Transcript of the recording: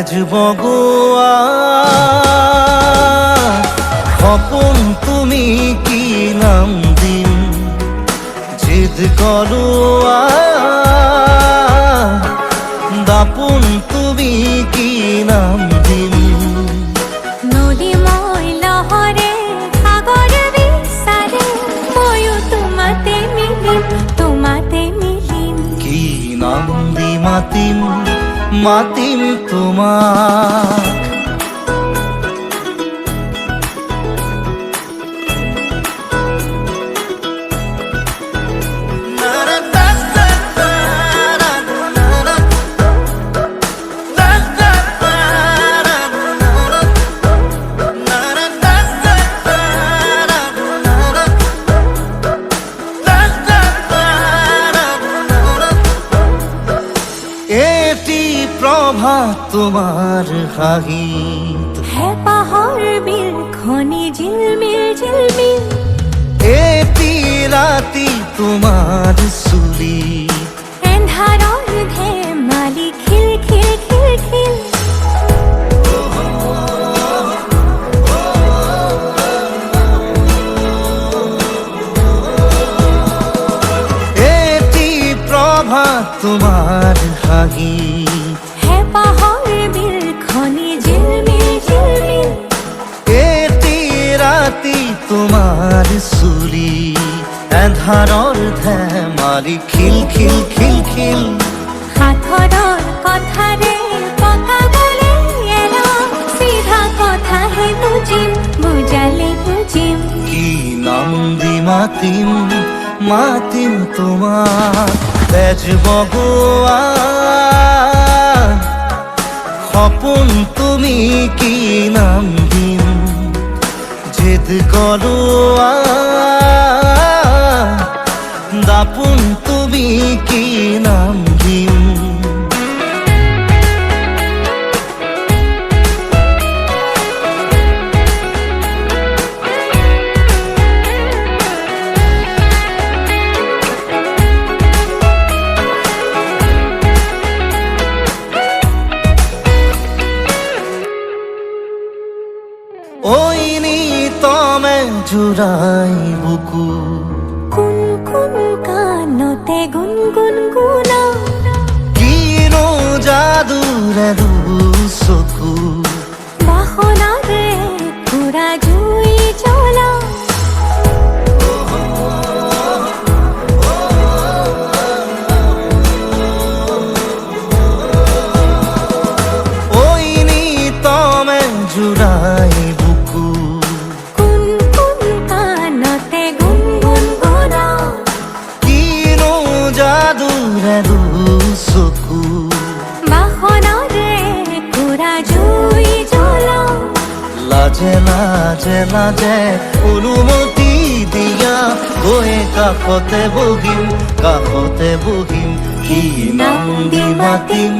তেজ বগোয়া সপোন তুমি কি নাম দিম জিদ কৰোৱা দাপোন তুমি কি নাম দিম নদী মই লহৰে সাগৰ বিচাৰে ময়ো তোমাতে মিলিম কি নাম দি মাতিম তোমাক প্রভাত তোমার হাঁহিত হেঁপাহৰ বিলখনি ঝিলমিল এটি ৰাতি তোমাৰ চুলি এন্ধাৰৰ ধেমালি খিল এটি প্রভাত তোমার হাঁহিত হেঁপাহৰ বিলখনি ঝিলমিল এটি ৰাতি তোমাৰ চুলি এন্ধাৰৰ ধেমালি খিল সাঁথৰৰ কথাৰে পকাবলে এৰা চিধা কথাহে বুজালে বুজিম কি নাম দি মাতিম তোমাক তেজ বগোৱা সপোন তুমি কি নাম দিম জিদ কৰোৱা দাপোন তুমি কি নাম দিম ওইনি তমে জুড়াই বুকু কুন কানতে গুনগুনা কিনো যাদুৰে চকু বাসনাৰে পুৰা জুই জ্বলা ওইনি তমে জুড়াই চকু বাসনাৰে পুৰা জুই জ্বলা লাজে অনুমতি দিয়া গৈ কাষতে বহিম কি নাম দি মাতিম